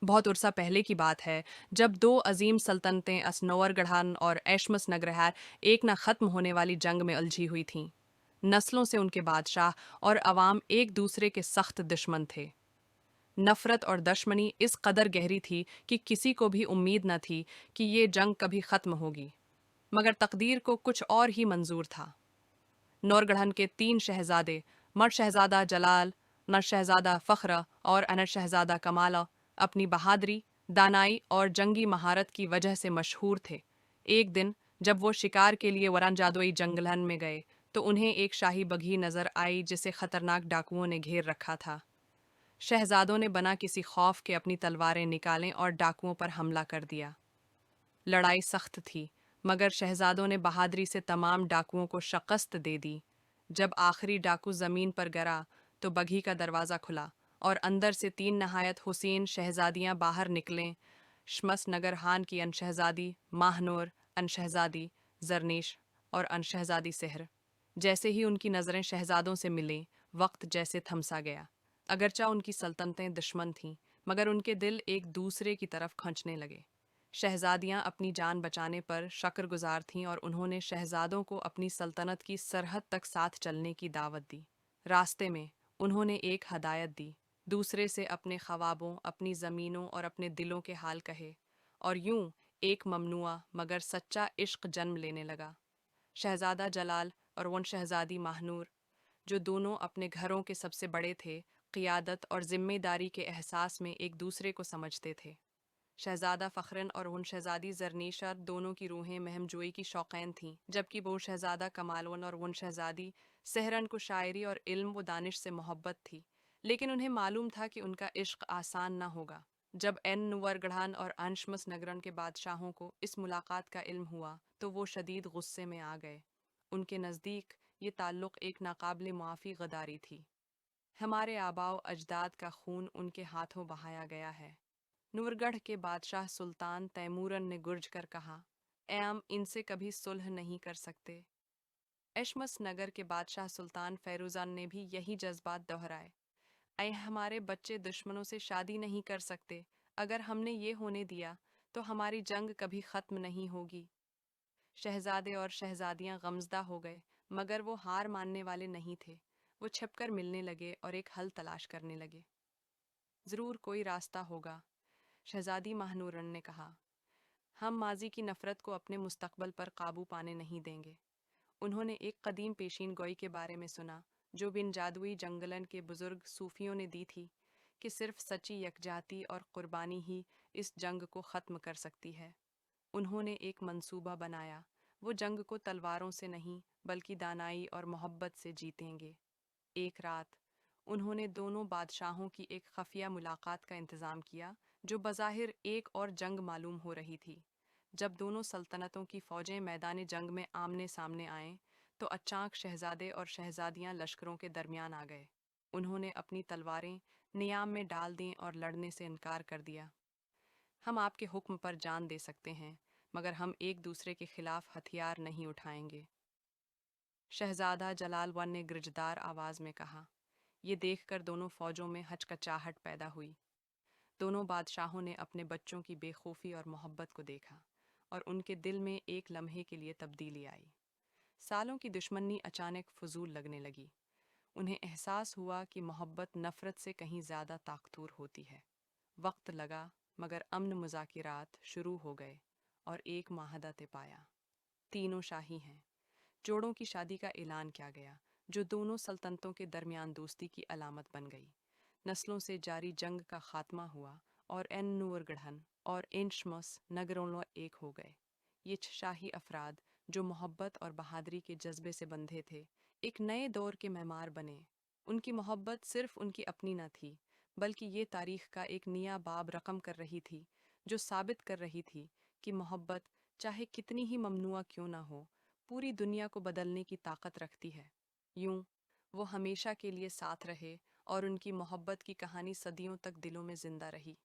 बहुत उरसा पहले की बात है, जब दो अजीम सल्तनतें असनोवरगढ़ान और एशमस नगरहार एक न ख़त्म होने वाली जंग में उलझी हुई थीं। नस्लों से उनके बादशाह और अवाम एक दूसरे के सख्त दुश्मन थे। नफरत और दुश्मनी इस कदर गहरी थी कि किसी को भी उम्मीद न थी कि ये जंग कभी ख़त्म होगी, मगर तकदीर को कुछ और ही मंजूर था। नौरगढ़न के तीन शहजादे, मर्द शहजादा जलाल, नर शहजादा फ़ख्र और अनर शहजादा कमाला, अपनी बहादुरी, दानाई और जंगी महारत की वजह से मशहूर थे। एक दिन जब वो शिकार के लिए वरानजादोई जंगलन में गए, तो उन्हें एक शाही बघी नजर आई जिसे खतरनाक डाकुओं ने घेर रखा था। शहजादों ने बना किसी खौफ के अपनी तलवारें निकालें और डाकुओं पर हमला कर दिया। लड़ाई सख्त थी, मगर शहजादों ने बहादुरी से तमाम डाकुओं को शिकस्त दे दी। जब आखिरी डाकू जमीन पर गिरा, तो बघी का दरवाज़ा खुला और अंदर से तीन नहायत हुसैन शहजादियां बाहर निकलें। शमस नगर हान की अनशहजादी माहनूर, अनशहजादी जरनीश और अनशहजादी सेहर। जैसे ही उनकी नज़रें शहजादों से मिलीं, वक्त जैसे थमसा गया। अगरचा उनकी सल्तनतें दुश्मन थीं, मगर उनके दिल एक दूसरे की तरफ खंचने लगे। शहजादियां अपनी जान बचाने पर शक्रगुजार थीं और उन्होंने शहजादों को अपनी सल्तनत की सरहद तक साथ चलने की दावत दी। रास्ते में उन्होंने एक हदायत दी, दूसरे से अपने ख्वाबों, अपनी ज़मीनों और अपने दिलों के हाल कहे, और यूं एक ममनुआ मगर सच्चा इश्क जन्म लेने लगा। शहजादा जलाल और वन शहजादी माहनूर, जो दोनों अपने घरों के सबसे बड़े थे, क़ियादत और ज़िम्मेदारी के एहसास में एक दूसरे को समझते थे। शहजादा फ़ख्रन और उन शहजादी ज़रनीशा दोनों की रूहें महमजोई की शौक़ीन थीं, जबकि वो शहजादा कमालवन और उन शहजादी सहरन को शायरी और इल्म व दानिश से मोहब्बत थी, लेकिन उन्हें मालूम था कि उनका इश्क आसान न होगा। जब एन नुवरगढ़ान और अंशमस नगरन के बादशाहों को इस मुलाकात का इल्म हुआ, तो वो शदीद गुस्से में आ गए। उनके नज़दीक ये ताल्लुक़ एक नाकाबिल मुआफ़ी गद्दारी थी। हमारे आबाओ अजदाद का खून उनके हाथों बहाया गया है। नूरगढ़ के बादशाह सुल्तान तैमूरन ने गुर्ज कर कहा, "ए हम इनसे कभी सुलह नहीं कर सकते।" एशमस नगर के बादशाह सुल्तान फैरुजान ने भी यही जज्बात दोहराए, "ऐ हमारे बच्चे दुश्मनों से शादी नहीं कर सकते। अगर हमने ये होने दिया तो हमारी जंग कभी ख़त्म नहीं होगी।" शहजादे और शहजादियां गमजदा हो गए, मगर वो हार मानने वाले नहीं थे। वो छिपकर मिलने लगे और एक हल तलाश करने लगे। ज़रूर कोई रास्ता होगा, शहजादी महानूरन ने कहा। हम माजी की नफ़रत को अपने मुस्तकबल पर काबू पाने नहीं देंगे। उन्होंने एक कदीम पेशीन गोई के बारे में सुना, जो बिन जादुई जंगलन के बुजुर्ग सूफियों ने दी थी, कि सिर्फ सच्ची यकजाती और कुर्बानी ही इस जंग को ख़त्म कर सकती है। उन्होंने एक मंसूबा बनाया, वो जंग को तलवारों से नहीं बल्कि दानाई और मोहब्बत से जीतेंगे। एक रात उन्होंने दोनों बादशाहों की एक खफिया मुलाकात का इंतज़ाम किया, जो बज़ाहिर एक और जंग मालूम हो रही थी। जब दोनों सल्तनतों की फ़ौजें मैदान जंग में आमने सामने आएं, तो अचानक शहजादे और शहजादियां लश्करों के दरमियान आ गए। उन्होंने अपनी तलवारें नियाम में डाल दीं और लड़ने से इनकार कर दिया। "हम आपके हुक्म पर जान दे सकते हैं, मगर हम एक दूसरे के खिलाफ हथियार नहीं उठाएंगे," शहजादा जलालवन ने गिरजदार आवाज़ में कहा। ये देखकर दोनों फ़ौजों में हचकचाहट पैदा हुई। दोनों बादशाहों ने अपने बच्चों की बेखौफी और मोहब्बत को देखा, और उनके दिल में एक लम्हे के लिए तब्दीली आई। सालों की दुश्मनी अचानक फजूल लगने लगी। उन्हें एहसास हुआ कि मोहब्बत नफ़रत से कहीं ज़्यादा ताकतवर होती है। वक्त लगा, मगर अमन मुज़ाकिरात शुरू हो गए और एक माहदा तय पाया। तीनों शाही हैं। जोड़ों की शादी का ऐलान किया गया, जो दोनों सल्तनतों के दरमियान दोस्ती की अलामत बन गई। नस्लों से जारी जंग का खात्मा हुआ और एन नूरगढ़न और इनशमस नगरों एक हो गए। ये शाही अफराद, जो मोहब्बत और बहादुरी के जज्बे से बंधे थे, एक नए दौर के मेहमान बने। उनकी मोहब्बत सिर्फ उनकी अपनी न थी, बल्कि ये तारीख का एक नया बाब रकम कर रही थी, जो साबित कर रही थी कि मोहब्बत, चाहे कितनी ही ममनुआ क्यों ना हो, पूरी दुनिया को बदलने की ताकत रखती है। यूं वो हमेशा के लिए साथ रहे और उनकी मोहब्बत की कहानी सदियों तक दिलों में जिंदा रही।